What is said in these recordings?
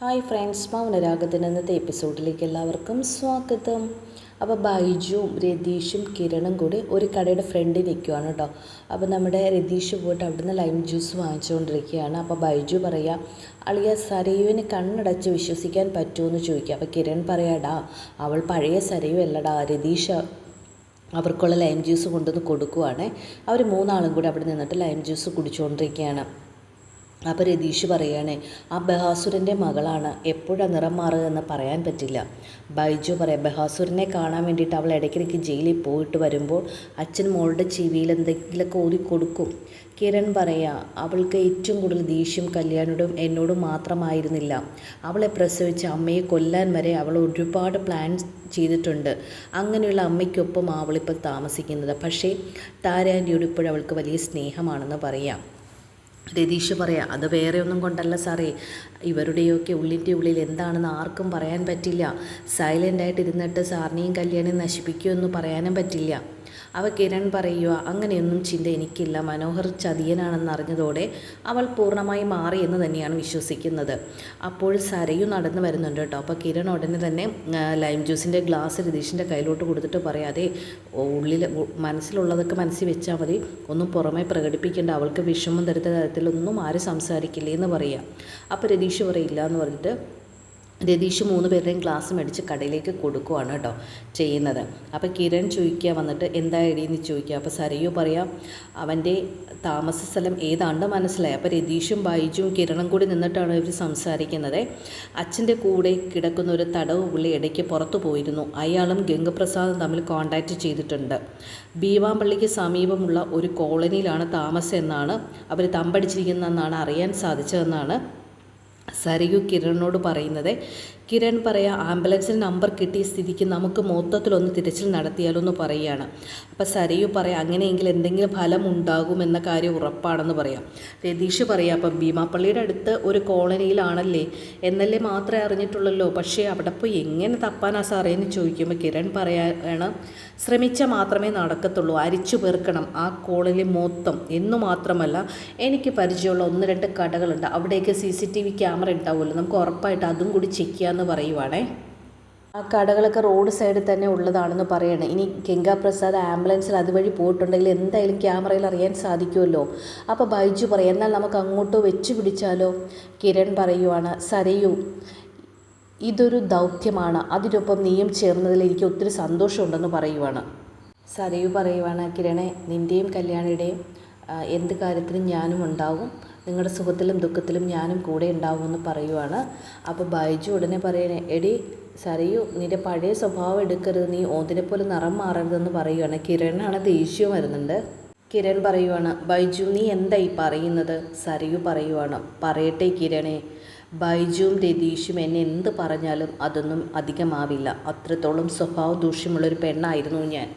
Hi friends, മൗനരാഗത്തിന് ഇന്നത്തെ എപ്പിസോഡിലേക്ക് എല്ലാവർക്കും സ്വാഗതം. അപ്പോൾ ബൈജുവും രതീഷും കിരണും കൂടി ഒരു കടയുടെ ഫ്രണ്ടിൽ നിൽക്കുകയാണ് കേട്ടോ. അപ്പോൾ നമ്മുടെ രതീഷ് പോയിട്ട് അവിടുന്ന് ലൈം ജ്യൂസ് വാങ്ങിച്ചുകൊണ്ടിരിക്കുകയാണ്. അപ്പോൾ ബൈജു പറയുക, അളിയ സരയുവിന് കണ്ണടച്ച് വിശ്വസിക്കാൻ പറ്റുമെന്ന് ചോദിക്കുക. അപ്പോൾ കിരൺ പറയാടാ, അവൾ പഴയ സരയു അല്ലടാ. രതീഷ് അവർക്കുള്ള ലൈം ജ്യൂസ് കൊണ്ടുവന്ന് കൊടുക്കുവാണ്. അവർ മൂന്നാളും കൂടി അവിടെ നിന്നിട്ട് ലൈം ജ്യൂസ് കുടിച്ചുകൊണ്ടിരിക്കുകയാണ്. അപ്പോൾ രതീഷ് പറയുകയാണേ, ആ ബഹാസുരൻ്റെ മകളാണ്, എപ്പോഴാണ് നിറം മാറുക എന്ന് പറയാൻ പറ്റില്ല. ബൈജു പറയാം, ബഹാസുരനെ കാണാൻ വേണ്ടിയിട്ട് അവൾ ഇടയ്ക്കിടയ്ക്ക് ജയിലിൽ പോയിട്ട് വരുമ്പോൾ അച്ഛൻ മോളുടെ ചെവിയിൽ എന്തെങ്കിലുമൊക്കെ ഓതി കൊടുക്കും. കിരൺ പറയാ, അവൾക്ക് ഏറ്റവും കൂടുതൽ ദേഷ്യം കല്യാണോടും എന്നോടും മാത്രമായിരുന്നില്ല. അവളെ പ്രസവിച്ച അമ്മയെ കൊല്ലാൻ വരെ അവൾ ഒരുപാട് പ്ലാൻ ചെയ്തിട്ടുണ്ട്. അങ്ങനെയുള്ള അമ്മയ്ക്കൊപ്പം അവളിപ്പോൾ താമസിക്കുന്നത്. പക്ഷേ താരാൻ്റിയോട് ഇപ്പോഴവൾക്ക് വലിയ സ്നേഹമാണെന്ന് പറയാം. രതീഷ് പറയാം, അത് വേറെ ഒന്നും കൊണ്ടല്ല സാറേ, ഇവരുടെയൊക്കെ ഉള്ളിൻ്റെ ഉള്ളിൽ എന്താണെന്ന് ആർക്കും പറയാൻ പറ്റില്ല. സൈലൻ്റായിട്ട് ഇരുന്നിട്ട് സാറിനെയും കല്യാണം നശിപ്പിക്കുമെന്ന് പറയാനും പറ്റില്ല. അവ കിരൺ പറയുക, അങ്ങനെയൊന്നും ചിന്ത എനിക്കില്ല. മനോഹർ ചതിയനാണെന്ന് അറിഞ്ഞതോടെ അവൾ പൂർണ്ണമായി മാറി എന്ന് തന്നെയാണ് വിശ്വസിക്കുന്നത്. അപ്പോൾ സരയു നടന്നു വരുന്നുണ്ട് കേട്ടോ. അപ്പോൾ കിരൺ ഉടനെ തന്നെ ലൈം ജ്യൂസിൻ്റെ ഗ്ലാസ് രതീഷിൻ്റെ കയ്യിലോട്ട് കൊടുത്തിട്ട് പറയാതെ, ഉള്ളിൽ മനസ്സിലുള്ളതൊക്കെ മനസ്സിൽ വെച്ചാൽ മതി, ഒന്നും പുറമെ പ്രകടിപ്പിക്കേണ്ട, അവൾക്ക് വിഷമം തരുന്ന തരത്തിലൊന്നും ആരും സംസാരിക്കില്ലേ എന്ന് പറയുക. അപ്പോൾ രതീഷ് പറയില്ല എന്ന് പറഞ്ഞിട്ട് രതീഷ് 3 പേരുടെയും ഗ്ലാസ് മേടിച്ച് കടയിലേക്ക് കൊടുക്കുവാണ് കേട്ടോ ചെയ്യുന്നത്. അപ്പോൾ കിരൺ ചോദിക്കുക, വന്നിട്ട് എന്താ എടീന്ന് ചോദിക്കുക. അപ്പോൾ സരയു പറയാം, അവൻ്റെ താമസ സ്ഥലം ഏതാണ്ട് മനസ്സിലായി. അപ്പോൾ രതീഷും ബൈജുവും കിരണും കൂടി നിന്നിട്ടാണ് ഇവർ സംസാരിക്കുന്നത്. അച്ഛൻ്റെ കൂടെ കിടക്കുന്ന ഒരു തടവ് പുള്ളി ഇടയ്ക്ക് പുറത്തു പോയിരുന്നു. അയാളും ഗംഗപ്രസാദും തമ്മിൽ കോൺടാക്റ്റ് ചെയ്തിട്ടുണ്ട്. ഭീമാപള്ളിക്ക് സമീപമുള്ള ഒരു കോളനിയിലാണ് താമസം എന്നാണ് അവർ തമ്പടിച്ചിരിക്കുന്നതെന്നാണ് അറിയാൻ സാധിച്ചതെന്നാണ് സരയു കിരണിനോട് പറയുന്നത്. കിരൺ പറയാം, ആംബുലൻസിന് നമ്പർ കിട്ടിയ സ്ഥിതിക്ക് നമുക്ക് മൊത്തത്തിലൊന്ന് തിരച്ചിൽ നടത്തിയാലൊന്ന് പറയുകയാണ്. അപ്പോൾ സരയു പറയാം, അങ്ങനെയെങ്കിൽ എന്തെങ്കിലും ഫലം ഉണ്ടാകുമെന്ന കാര്യം ഉറപ്പാണെന്ന് പറയാം. രതീഷ് പറയാം, അപ്പം ഭീമാപ്പള്ളിയുടെ അടുത്ത് ഒരു കോളനിയിലാണല്ലേ എന്നല്ലേ മാത്രമേ അറിഞ്ഞിട്ടുള്ളല്ലോ, പക്ഷേ അവിടെ പോയി എങ്ങനെ തപ്പാനാ സാറേ എന്ന് ചോദിക്കുമ്പോൾ കിരൺ പറയാണ്, ശ്രമിച്ചാൽ മാത്രമേ നടക്കത്തുള്ളൂ, അരിച്ചു പേർക്കണം ആ കോളനി മൊത്തം. എന്നു മാത്രമല്ല, എനിക്ക് പരിചയമുള്ള 1-2 കടകളുണ്ട്, അവിടേക്ക് CCTV ക്യാമറ ഉണ്ടാവുമല്ലോ, നമുക്ക് ഉറപ്പായിട്ട് അതും കൂടി ചെക്ക് ചെയ്യാമെന്ന് പറയുവാണേ. ആ കടകളൊക്കെ റോഡ് സൈഡിൽ തന്നെ ഉള്ളതാണെന്ന് പറയണേ. ഇനി ഗംഗാപ്രസാദ് ആംബുലൻസിൽ അതുവഴി പോയിട്ടുണ്ടെങ്കിൽ എന്തായാലും ക്യാമറയിൽ അറിയാൻ സാധിക്കുമല്ലോ. അപ്പോൾ ബൈജു പറയും, എന്നാൽ നമുക്ക് അങ്ങോട്ട് വെച്ച് പിടിച്ചാലോ. കിരൺ പറയുവാണ്, സരയു ഇതൊരു ദൗത്യമാണ്, അതിനൊപ്പം നീയും ചേർന്നതിൽ എനിക്ക് ഒത്തിരി സന്തോഷമുണ്ടെന്ന് പറയുവാണ്. സരയു പറയുവാണ്, കിരണേ, നിൻ്റെയും കല്യാണിയുടെയും എന്ത് കാര്യത്തിനും ഞാനും ഉണ്ടാവും, നിങ്ങളുടെ സുഖത്തിലും ദുഃഖത്തിലും ഞാനും കൂടെ ഉണ്ടാവുമെന്ന് പറയുവാണ്. അപ്പോൾ ബൈജു ഉടനെ പറയണേ, എടി സരയു, നിൻ്റെ പഴയ സ്വഭാവം എടുക്കരുത്, നീ ഓന്തിനെപ്പോലെ നിറം മാറരുതെന്ന് പറയുവാണ്. കിരണാണ് ദേഷ്യവും വരുന്നുണ്ട്. കിരൺ പറയുവാണ്, ബൈജു നീ എന്താ ഈ പറയുന്നത്. സരയു പറയുവാണ്, പറയട്ടെ കിരണേ, ബൈജുവും രതീഷും എന്നെ എന്ത് പറഞ്ഞാലും അതൊന്നും അധികമാവില്ല, അത്രത്തോളം സ്വഭാവ ദൂഷ്യമുള്ളൊരു പെണ്ണായിരുന്നു ഞാൻ.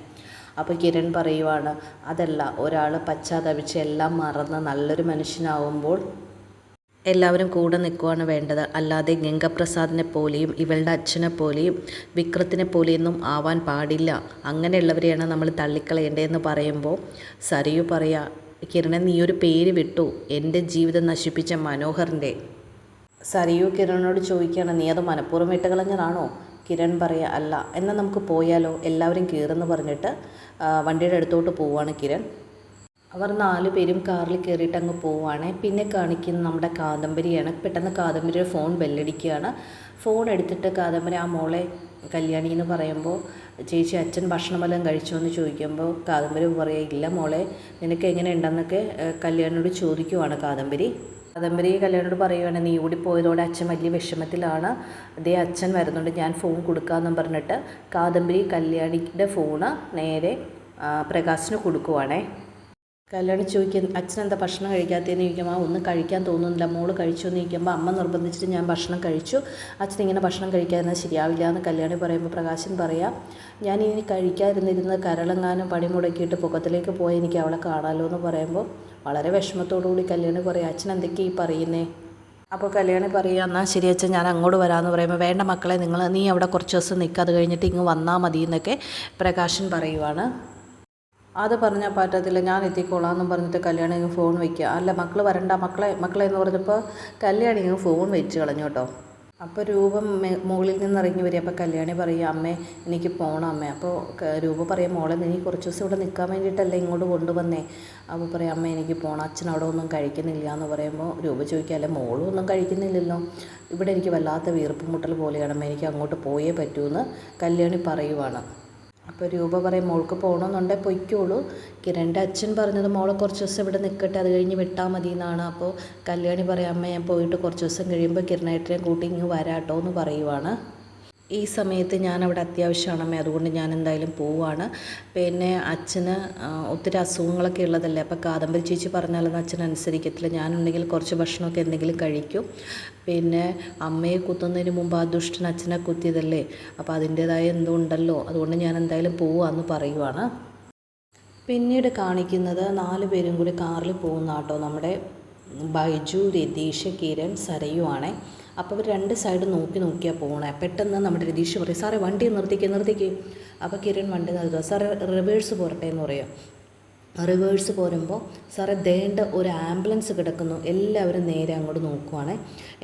അപ്പോൾ കിരൺ പറയുവാണ്, അതല്ല, ഒരാൾ പശ്ചാത്തപിച്ച് എല്ലാം മറന്ന് നല്ലൊരു മനുഷ്യനാവുമ്പോൾ എല്ലാവരും കൂടെ നിൽക്കുകയാണ് വേണ്ടത്, അല്ലാതെ ഗംഗപ്രസാദിനെ പോലെയും ഇവളുടെ അച്ഛനെ പോലെയും വിക്രത്തിനെ പോലെയൊന്നും ആവാൻ പാടില്ല, അങ്ങനെയുള്ളവരെയാണ് നമ്മൾ തള്ളിക്കളയേണ്ടതെന്ന് പറയുമ്പോൾ സരയു പറയാ, കിരണൻ നീ ഒരു പേര് വിട്ടു, എൻ്റെ ജീവിതം നശിപ്പിച്ച മനോഹറിൻ്റെ. സരയു കിരണിനോട് ചോദിക്കുകയാണ്, നീ അത് മനഃപൂർവ്വം വിട്ട് കളഞ്ഞതാണോ. കിരൺ പറയാ, അല്ല, എന്നാൽ നമുക്ക് പോയാലോ, എല്ലാവരും കയറുമെന്ന് പറഞ്ഞിട്ട് വണ്ടിയുടെ അടുത്തോട്ട് പോവുകയാണ് കിരൺ. അവർ 4 പേരും കാറിൽ കയറിയിട്ട് അങ്ങ് പോവുകയാണ്. പിന്നെ കാണിക്കുന്ന നമ്മുടെ കാദംബരിയാണ്. പെട്ടെന്ന് കാദംബരിയുടെ ഫോൺ ബെല്ലടിക്കുകയാണ്. ഫോൺ എടുത്തിട്ട് കാദംബരി ആ മോളെ കല്യാണി എന്ന് പറയുമ്പോൾ, ചേച്ചി അച്ഛൻ ഭക്ഷണം വല്ലതും കഴിച്ചോ എന്ന് ചോദിക്കുമ്പോൾ കാദംബരി പറയുക, ഇല്ല മോളെ, നിനക്ക് എങ്ങനെ ഉണ്ടെന്നൊക്കെ കല്യാണിയോട് ചോദിക്കുവാണ് കാദംബരി. കല്യാണോട് പറയുവാണ്, നീ കൂടി പോയതോടെ അച്ഛൻ വലിയ വിഷമത്തിലാണ്, അതേ അച്ഛൻ വരുന്നുണ്ട്, ഞാൻ ഫോൺ കൊടുക്കാമെന്നും പറഞ്ഞിട്ട് കാദംബരി കല്യാണിയുടെ ഫോണ് നേരെ പ്രകാശിന് കൊടുക്കുവാണേ. കല്യാണി ചോദിക്കും, അച്ഛൻ എന്താ ഭക്ഷണം കഴിക്കാത്തതെന്ന് ചോദിക്കുമ്പോൾ, ഒന്നും കഴിക്കാൻ തോന്നുന്നില്ല, മോള് കഴിച്ചു എന്ന് ചോദിക്കുമ്പോൾ, അമ്മ നിർബന്ധിച്ചിട്ട് ഞാൻ ഭക്ഷണം കഴിച്ചു, അച്ഛൻ ഇങ്ങനെ ഭക്ഷണം കഴിക്കാതിരുന്നാൽ ശരിയാവില്ല എന്ന് കല്യാണി പറയുമ്പോൾ പ്രകാശൻ പറയാം, ഞാൻ ഇനി കഴിക്കാതിരുന്നിരുന്ന് കരളങ്ങാനും പടി മുടക്കിയിട്ട് പൊക്കത്തിലേക്ക് പോയി എനിക്ക് അവളെ കാണാമല്ലോ എന്ന് പറയുമ്പോൾ വളരെ വിഷമത്തോടുകൂടി കല്യാണി പറയും, അച്ഛൻ എന്തൊക്കെയാ ഈ പറയുന്നേ. അപ്പോൾ കല്യാണി പറയുക, എന്നാൽ ശരി അച്ഛൻ, ഞാൻ അങ്ങോട്ട് വരാമെന്ന് പറയുമ്പോൾ, വേണ്ട മക്കളെ, നീ അവിടെ കുറച്ച് ദിവസം നിൽക്കുക, അത് കഴിഞ്ഞിട്ട് ഇങ്ങ് വന്നാൽ മതി എന്നൊക്കെ പ്രകാശൻ പറയുവാണ്. അത് പറഞ്ഞാൽ പറ്റത്തില്ല, ഞാൻ എത്തിക്കോളാമെന്നും പറഞ്ഞിട്ട് കല്യാണി ഫോൺ വയ്ക്കുക. അല്ല, മക്കൾ വരണ്ട, മക്കളെ എന്ന് പറഞ്ഞപ്പോൾ കല്യാണി ഫോൺ വെച്ച് കളഞ്ഞു കേട്ടോ. അപ്പോൾ രൂപം മുകളിൽ നിന്ന് ഇറങ്ങി വരിക. അപ്പോൾ കല്യാണി പറയും, അമ്മേ എനിക്ക് പോകണം അമ്മേ. അപ്പോൾ രൂപ പറയും, മോളെ നീ കുറച്ച് ദിവസം ഇവിടെ നിൽക്കാൻ വേണ്ടിയിട്ടല്ലേ ഇങ്ങോട്ട് കൊണ്ടുവന്നേ. അപ്പോൾ പറയും, അമ്മ എനിക്ക് പോകണം, അച്ഛൻ അവിടെ ഒന്നും കഴിക്കുന്നില്ല എന്ന് പറയുമ്പോൾ രൂപ ചോദിക്കുക, അല്ലെ മോളും ഒന്നും കഴിക്കുന്നില്ലല്ലോ, ഇവിടെ എനിക്ക് വല്ലാത്ത വീർപ്പ് മുട്ടൽ പോലെയാണ് അമ്മ, എനിക്ക് അങ്ങോട്ട് പോയേ പറ്റൂന്ന് കല്യാണി പറയുവാണ്. അപ്പോൾ രൂപ പറയും, മോൾക്ക് പോകണമെന്നുണ്ടെങ്കിൽ പൊയ്ക്കോളൂ, കിരണിൻ്റെ അച്ഛൻ പറഞ്ഞത് മോളെ കുറച്ച് ദിവസം ഇവിടെ നിൽക്കട്ടെ, അത് കഴിഞ്ഞ് വിട്ടാൽ മതി എന്നാണ്. അപ്പോൾ കല്യാണി പറയും, അമ്മ ഞാൻ പോയിട്ട് കുറച്ച് ദിവസം കഴിയുമ്പോൾ കിരണേട്ടനെ കൂട്ടി ഇങ്ങ് വരാട്ടോ എന്ന് പറയുവാണ്. ഈ സമയത്ത് ഞാനവിടെ അത്യാവശ്യമാണ് അമ്മേ, അതുകൊണ്ട് ഞാൻ എന്തായാലും പോവുകയാണ്. പിന്നെ അച്ഛന് ഒത്തിരി അസുഖങ്ങളൊക്കെ ഉള്ളതല്ലേ, അപ്പോൾ കാദംബരി ചേച്ചി പറഞ്ഞാലൊന്നും അച്ഛൻ അനുസരിക്കത്തില്ല, ഞാനുണ്ടെങ്കിൽ കുറച്ച് ഭക്ഷണമൊക്കെ എന്തെങ്കിലും കഴിക്കും. പിന്നെ അമ്മയെ കുത്തുന്നതിന് മുമ്പ് ആ ദുഷ്ടൻ അച്ഛനെ കുത്തിയതല്ലേ, അപ്പോൾ അതിൻ്റേതായ എന്തോ ഉണ്ടല്ലോ, അതുകൊണ്ട് ഞാൻ എന്തായാലും പോവാമെന്ന് പറയുവാണ്. പിന്നീട് കാണിക്കുന്നത് 4 പേരും കൂടി കാറിൽ പോകുന്ന കേട്ടോ, നമ്മുടെ ബൈജു, രതീഷ്, കിരൺ, സരയുവാണേ. അപ്പോൾ അവർ 2 സൈഡ് നോക്കിയാൽ പോകണേ. പെട്ടെന്ന് നമ്മുടെ രതീഷ് പറയും, സാറേ വണ്ടി നിർത്തിക്കേ. അപ്പോൾ കിരൺ വണ്ടി നിർത്തുക, സാറേ റിവേഴ്സ് പോരട്ടെ എന്ന് പറയാം. റിവേഴ്സ് പോരുമ്പോൾ സാറേ ദേണ്ട ഒരു ആംബുലൻസ് കിടക്കുന്നു, എല്ലാവരും നേരെ അങ്ങോട്ട് നോക്കുവാണ്.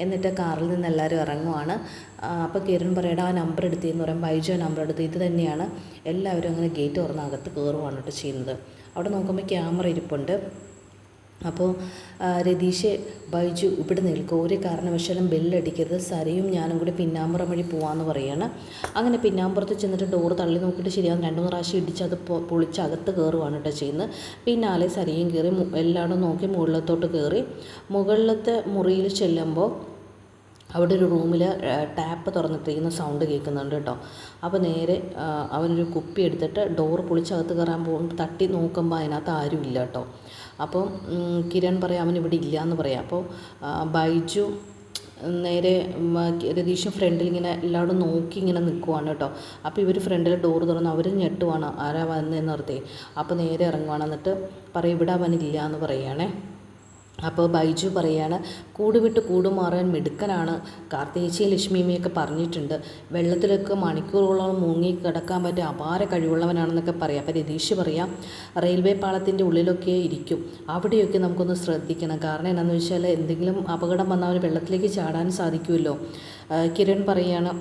എന്നിട്ട് കാറിൽ നിന്ന് എല്ലാവരും ഇറങ്ങുവാണ്. അപ്പോൾ കിരൺ പറയടാ ആ നമ്പർ എടുത്തെന്ന് പറയും. ബൈജു ആ നമ്പർ എടുത്ത്, ഇത് തന്നെയാണ്. എല്ലാവരും അങ്ങനെ ഗേറ്റ് തുറന്ന് അകത്ത് കയറുവാണ് കേട്ടോ ചെയ്യുന്നത്. അവിടെ നോക്കുമ്പോൾ ക്യാമറ ഇരിപ്പുണ്ട്. അപ്പോൾ രതീഷ്, ബൈജു ഇവിടെ നിൽക്കുക, ഒരു കാരണവശാലും ബെല്ലടിക്കരുത്, സരയും ഞാനും കൂടി പിന്നാമ്പുറം വഴി പോകാമെന്ന് പറയുകയാണ്. അങ്ങനെ പിന്നാമ്പുറത്ത് ചെന്നിട്ട് ഡോറ് തള്ളി നോക്കിയിട്ട് ശരിയാകും 2-3 പ്രാവശ്യം ഇടിച്ച് അത് പൊളിച്ച് അകത്ത് കയറുവാണ് കേട്ടോ ചെയ്യുന്നത്. പിന്നാലെ സരയും കയറി എല്ലായിടും നോക്കി മുകളിലത്തോട്ട് കയറി. മുകളിലത്തെ മുറിയിൽ ചെല്ലുമ്പോൾ അവിടെ ഒരു റൂമിൽ ടാപ്പ് തുറന്നിട്ടിരിക്കുന്ന സൗണ്ട് കേൾക്കുന്നുണ്ട് കേട്ടോ. അപ്പോൾ നേരെ അവനൊരു കുപ്പി എടുത്തിട്ട് ഡോറ് പൊളിച്ചകത്ത് കയറാൻ പോകുമ്പോൾ തട്ടി നോക്കുമ്പോൾ അതിനകത്ത് ആരുമില്ല കേട്ടോ. അപ്പോൾ കിരൺ പറയാം അവനിവിടെ ഇല്ല എന്ന് പറയാം. അപ്പോൾ ബൈജു നേരെ രതീഷും ഫ്രണ്ടിൽ ഇങ്ങനെ എല്ലാവരും നോക്കി ഇങ്ങനെ നിൽക്കുവാണ് കേട്ടോ. അപ്പോൾ ഇവർ ഫ്രണ്ടിൽ ഡോറ് തുറന്ന് അവർ ഞെട്ടുവാണ്, ആരാ വന്നതെന്ന് നിർത്തി. അപ്പോൾ നേരെ ഇറങ്ങുവാണ്. എന്നിട്ട് പറയും ഇവിടെ അവനില്ല എന്ന് പറയുകയാണേ. അപ്പോൾ ബൈജു പറയാണ്, കൂട് വിട്ട് കൂടുമാറാൻ മിടുക്കനാണ്, കാർത്തേച്ചിയും ലക്ഷ്മിയമ്മയൊക്കെ പറഞ്ഞിട്ടുണ്ട്, വെള്ളത്തിലൊക്കെ മണിക്കൂറുകളോളം മുങ്ങി കിടക്കാൻ പറ്റിയ അപാര കഴിവുള്ളവനാണെന്നൊക്കെ പറയാം. അപ്പോൾ രതീഷ് പറയാം, റെയിൽവേ പാളത്തിൻ്റെ ഉള്ളിലൊക്കെ ഇരിക്കും, അവിടെയൊക്കെ നമുക്കൊന്ന് ശ്രദ്ധിക്കണം, കാരണം എന്താണെന്ന് വെച്ചാൽ എന്തെങ്കിലും അപകടം വന്നാൽ അവന് വെള്ളത്തിലേക്ക് ചാടാൻ സാധിക്കുമല്ലോ. കിരൺ പറയുകയാണ്,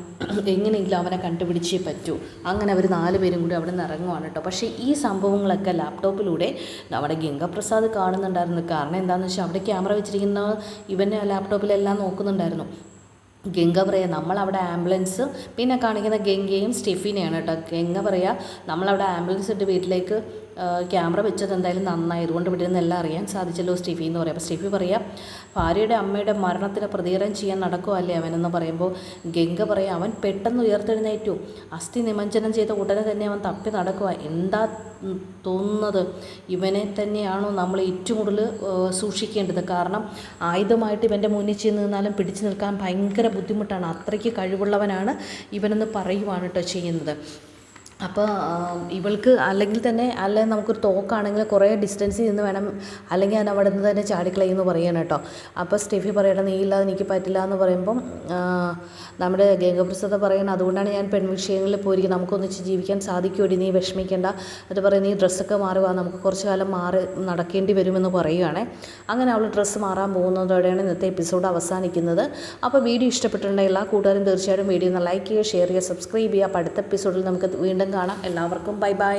എങ്ങനെയെങ്കിലും അവനെ കണ്ടുപിടിച്ചേ പറ്റൂ. അങ്ങനെ അവർ 4 പേരും കൂടി അവിടെ നിന്ന് ഇറങ്ങുവാണ് കേട്ടോ. പക്ഷേ ഈ സംഭവങ്ങളൊക്കെ ലാപ്ടോപ്പിലൂടെ നമ്മുടെ ഗംഗാപ്രസാദ് കാണുന്നുണ്ടായിരുന്നു. കാരണം എന്താണെന്ന് വെച്ചാൽ അവിടെ ക്യാമറ വെച്ചിരിക്കുന്ന ഇവൻ്റെ ലാപ്ടോപ്പിലെല്ലാം നോക്കുന്നുണ്ടായിരുന്നു. ഗംഗ പറയാം, നമ്മളവിടെ ആംബുലൻസ്, പിന്നെ കാണിക്കുന്ന ഗംഗയും സ്റ്റെഫിനെയാണ് കേട്ടോ. ഗംഗ പറയാം, നമ്മളവിടെ ആംബുലൻസ് ഇട്ട് വീട്ടിലേക്ക് ക്യാമറ വെച്ചത് എന്തായാലും നന്നായി, അതുകൊണ്ട് ഇവിടെ നിന്ന് എല്ലാം അറിയാൻ സാധിച്ചല്ലോ സ്റ്റെഫി എന്ന് പറയാം. അപ്പോൾ സ്റ്റെഫി പറയാം, ഭാര്യയുടെ അമ്മയുടെ മരണത്തിന് പ്രതികാരം ചെയ്യാൻ നടക്കുമല്ലേ അവനെന്ന് പറയുമ്പോൾ ഗംഗ പറയാം, അവൻ പെട്ടെന്ന് ഉയർത്തെഴുന്നേറ്റു, അസ്ഥി നിമഞ്ജനം ചെയ്ത ഉടനെ തന്നെ അവൻ തപ്പി നടക്കുക, എന്താ തോന്നുന്നത്, ഇവനെ തന്നെയാണോ നമ്മൾ ഏറ്റവും കൂടുതൽ സൂക്ഷിക്കേണ്ടത്, കാരണം ആയുധമായിട്ട് ഇവൻ്റെ മുന്നിൽ ചെന്ന് നിന്നാലും പിടിച്ചു നിൽക്കാൻ ഭയങ്കര ബുദ്ധിമുട്ടാണ്, അത്രയ്ക്ക് കഴിവുള്ളവനാണ് ഇവനെന്ന് പറയുവാണ് കേട്ടോ ചെയ്യുന്നത്. അപ്പോൾ ഇവൾക്ക് അല്ലെങ്കിൽ തന്നെ നമുക്കൊരു തോക്കാണെങ്കിൽ കുറേ ഡിസ്റ്റൻസിൽ നിന്ന് വേണം, അല്ലെങ്കിൽ ഞാൻ അവിടെ നിന്ന് തന്നെ ചാടിക്കളയുമെന്ന് പറയണം കേട്ടോ. അപ്പോൾ സ്റ്റെഫി പറയണം, നീ ഇല്ലാതെ എനിക്ക് പറ്റില്ല എന്ന് പറയുമ്പം നമ്മുടെ ഗംഗാപ്രസാദ് പറയണം, അതുകൊണ്ടാണ് ഞാൻ പെൺവിഷയങ്ങളിൽ പോയിരിക്കും, നമുക്കൊന്നിച്ച് ജീവിക്കാൻ സാധിക്കുമോ, നീ വിഷമിക്കേണ്ട. എന്നിട്ട് പറയും, നീ ഡ്രസ്സൊക്കെ മാറുക, നമുക്ക് കുറച്ച് കാലം മാറി നടക്കേണ്ടി വരുമെന്ന് പറയുകയാണെ. അങ്ങനെ അവൾ ഡ്രസ്സ് മാറാൻ പോകുന്നതോടെയാണ് ഇന്നത്തെ എപ്പിസോഡ് അവസാനിക്കുന്നത്. അപ്പോൾ വീഡിയോ ഇഷ്ടപ്പെട്ടിട്ടുണ്ടെങ്കിൽ എല്ലാ കൂട്ടുകാരും തീർച്ചയായിട്ടും വീഡിയോ ഒന്ന് ലൈക്ക് ചെയ്യുക, ഷെയർ ചെയ്യുക, സബ്സ്ക്രൈബ് ചെയ്യുക. അപ്പോൾ അടുത്ത എപ്പിസോഡിൽ നമുക്ക് വീണ്ടും കാണാം. എല്ലാവർക്കും ബൈ ബൈ.